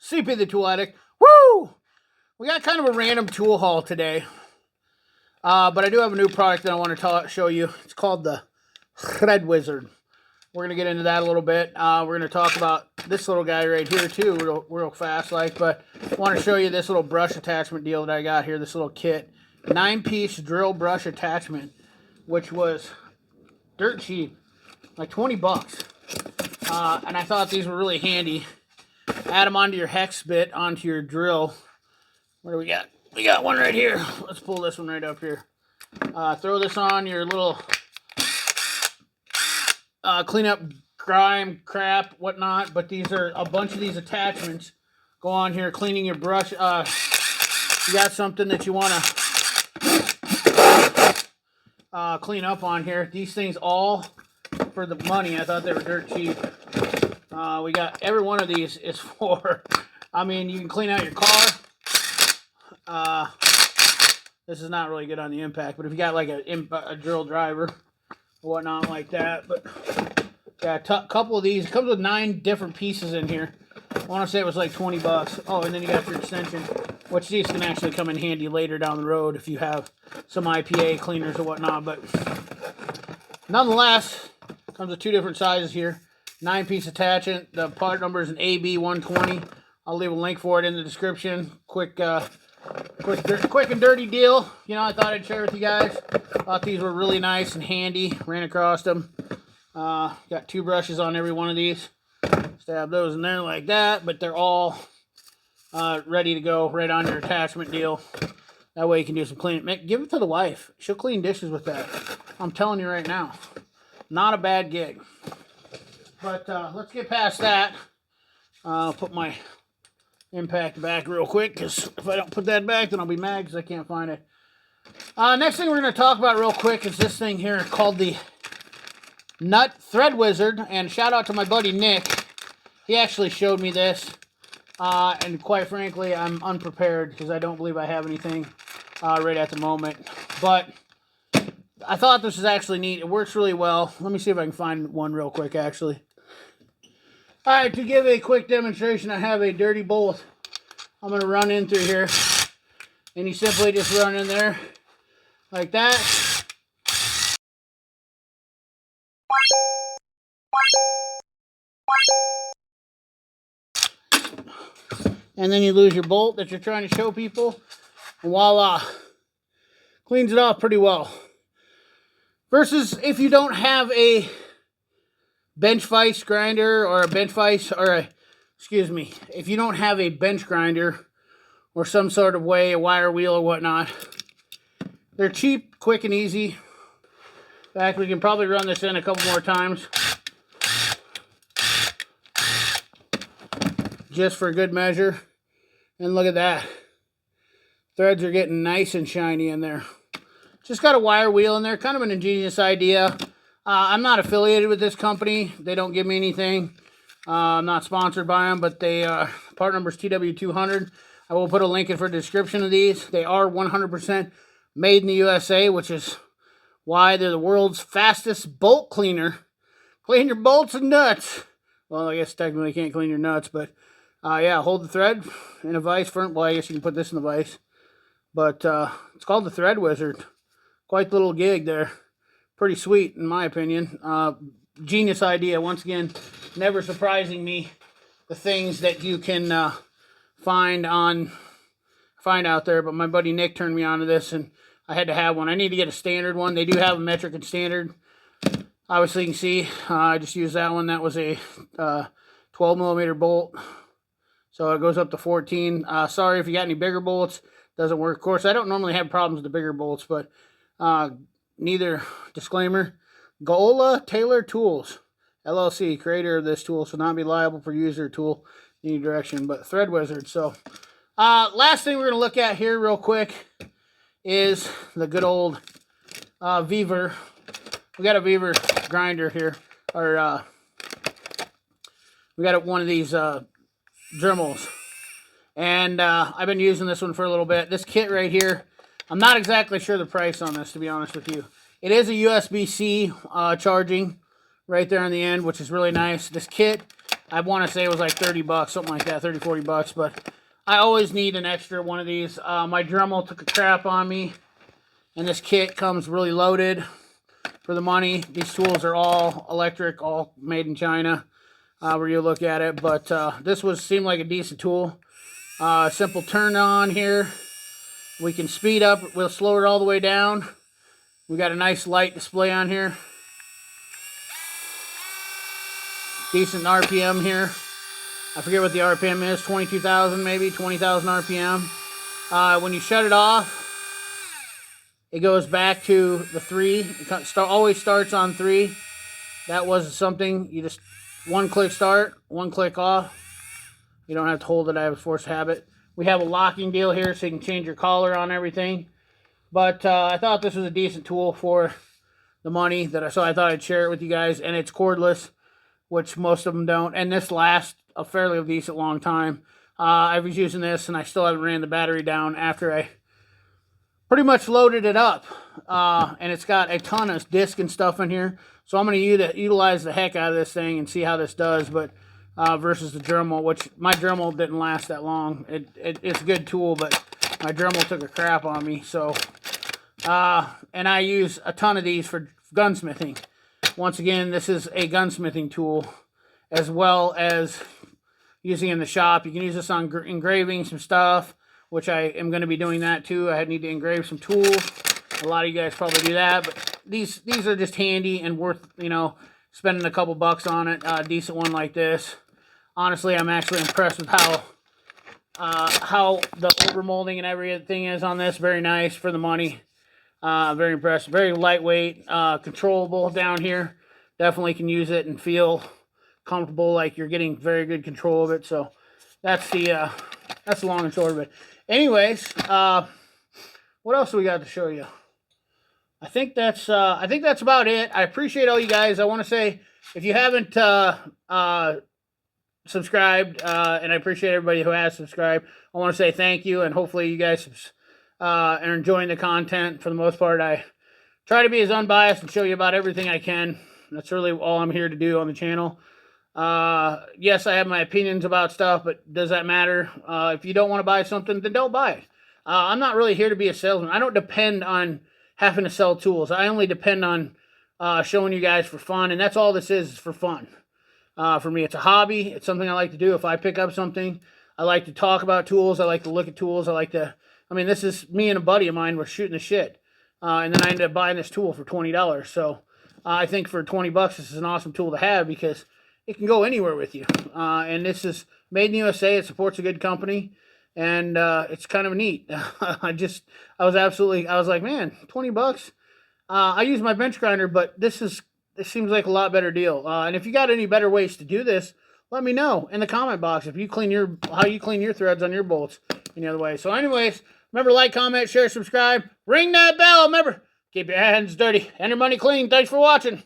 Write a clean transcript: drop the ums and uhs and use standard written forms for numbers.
CP the Tool Addict. Woo! We got kind of a random tool haul today. But I do have a new product that I want to show you. It's called the Thread Wizzard. We're going to get into that a little bit. We're going to talk about this little guy right here too, real fast like. But I want to show you this little brush attachment deal that I got here, this little kit. 9-piece drill brush attachment, which was dirt cheap, like 20 bucks. And I thought these were really handy. Add them onto your hex bit, onto your drill. What do we got? We got one right here. Let's pull this one right up here. Throw this on your little clean up grime, crap, whatnot. But these are a bunch of these attachments. Go on here, cleaning your brush. You got something that you want to clean up on here. These things all for the money. I thought they were dirt cheap. We got every one of these is for, I mean, you can clean out your car. This is not really good on the impact, but if you got like a drill driver or whatnot like that, but got a couple of these. It comes with 9 different pieces in here. I want to say it was like 20 bucks. Oh, and then you got your extension, which these can actually come in handy later down the road if you have some IPA cleaners or whatnot, but nonetheless, comes with 2 different sizes here. 9-piece attachment. The part number is an AB120. I'll leave a link for it in the description. Quick and dirty deal. You know, I thought I'd share with you guys. Thought these were really nice and handy. Ran across them. Got 2 brushes on every one of these. Stab those in there like that. But they're all ready to go right on your attachment deal. That way you can do some cleaning. Give it to the wife. She'll clean dishes with that. I'm telling you right now. Not a bad gig. But let's get past that. I'll put my impact back real quick, because if I don't put that back, then I'll be mad because I can't find it. Next thing we're going to talk about real quick is this thing here called the Thread Wizzard. And shout out to my buddy Nick. He actually showed me this. And quite frankly, I'm unprepared because I don't believe I have anything right at the moment. But I thought this was actually neat. It works really well. Let me see if I can find one real quick, actually. Alright, to give a quick demonstration, I have a dirty bolt. I'm going to run in through here. And you simply just run in there like that. And then you lose your bolt that you're trying to show people. And voila. Cleans it off pretty well. Versus if you don't have a bench vise grinder or a bench vise, or a, excuse me, if you don't have a bench grinder or some sort of way, a wire wheel or whatnot, they're cheap, quick, and easy. In fact, we can probably run this in a couple more times just for good measure. And look at that. Threads are getting nice and shiny in there. Just got a wire wheel in there, kind of an ingenious idea. I'm not affiliated with this company. They don't give me anything. I'm not sponsored by them, but they part number is TW200. I will put a link in for the description of these. They are 100% made in the USA, which is why they're the world's fastest bolt cleaner. Clean your bolts and nuts. Well, I guess technically you can't clean your nuts, but yeah, hold the thread in a vise for, well, I guess you can put this in the vise. But it's called the Thread Wizzard. Quite the little gig there. Pretty sweet, in my opinion. Genius idea. Once again, never surprising me the things that you can find out there. But my buddy Nick turned me on to this, and I had to have one. I need to get a standard one. They do have a metric and standard. Obviously, you can see I just used that one. That was a 12 millimeter bolt, so it goes up to 14. Sorry if you got any bigger bolts. Doesn't work. Of course, I don't normally have problems with the bigger bolts, but neither, disclaimer, Gola Taylor Tools, LLC, creator of this tool, should not be liable for user tool in any direction, but Thread Wizzard. So, last thing we're going to look at here real quick is the good old Vevor. We got a Vevor grinder here, or we got one of these Dremels, and I've been using this one for a little bit. This kit right here, I'm not exactly sure the price on this, to be honest with you. It is a USB-C charging right there on the end, which is really nice. This kit I want to say it was like 30 bucks, something like that, 30, 40 bucks, but I always need an extra one of these. My Dremel took a crap on me, and this kit comes really loaded for the money. These tools are all electric, all made in China, where you look at it, but this seemed like a decent tool. Simple turn on here. We can speed up, we'll slow it all the way down. We got a nice light display on here. Decent RPM here. I forget what the RPM is, 22,000 maybe, 20,000 RPM. When you shut it off, it goes back to the 3. It always starts on 3. That was something, you just one click start, one click off. You don't have to hold it, I have a forced habit. We have a locking deal here so you can change your collar on everything. But I thought this was a decent tool for the money, so I thought I'd share it with you guys. And it's cordless, which most of them don't. And this lasts a fairly decent long time. I was using this and I still haven't ran the battery down after I pretty much loaded it up. And it's got a ton of disc and stuff in here. So I'm going to utilize the heck out of this thing and see how this does. But versus the Dremel, which my Dremel didn't last that long. It's a good tool, but my Dremel took a crap on me. So, and I use a ton of these for gunsmithing. Once again, this is a gunsmithing tool, as well as using in the shop. You can use this on engraving some stuff, which I am going to be doing that too. I need to engrave some tools. A lot of you guys probably do that, but these are just handy and worth, you know, spending a couple bucks on it. A decent one like this. Honestly, I'm actually impressed with how the overmolding and everything is on this. Very nice for the money. Very impressed. Very lightweight, controllable down here. Definitely can use it and feel comfortable, like you're getting very good control of it. So that's the long and short of it. Anyways, what else do we got to show you? I think that's about it. I appreciate all you guys. I want to say, if you haven't subscribed, and I appreciate everybody who has subscribed, I want to say thank you, and hopefully you guys are enjoying the content. For the most part, I try to be as unbiased and show you about everything I can. That's really all I'm here to do on the channel. Yes, I have my opinions about stuff, but does that matter? If you don't want to buy something, then don't buy it. I'm not really here to be a salesman. I don't depend on having to sell tools. I only depend on showing you guys for fun, and that's all this is for fun. For me, it's a hobby. It's something I like to do. If I pick up something, I like to talk about tools. I like to look at tools. I mean, this is me and a buddy of mine. We're shooting the shit. And then I ended up buying this tool for $20. So I think for 20 bucks, this is an awesome tool to have because it can go anywhere with you. And this is made in the USA. It supports a good company. And it's kind of neat. I was like, man, 20 bucks. I use my bench grinder, but this seems like a lot better deal. And if you got any better ways to do this, let me know in the comment box. If you how you clean your threads on your bolts any other way. So anyways, remember, like, comment, share, subscribe, ring that bell. Remember, keep your hands dirty and your money clean. Thanks for watching.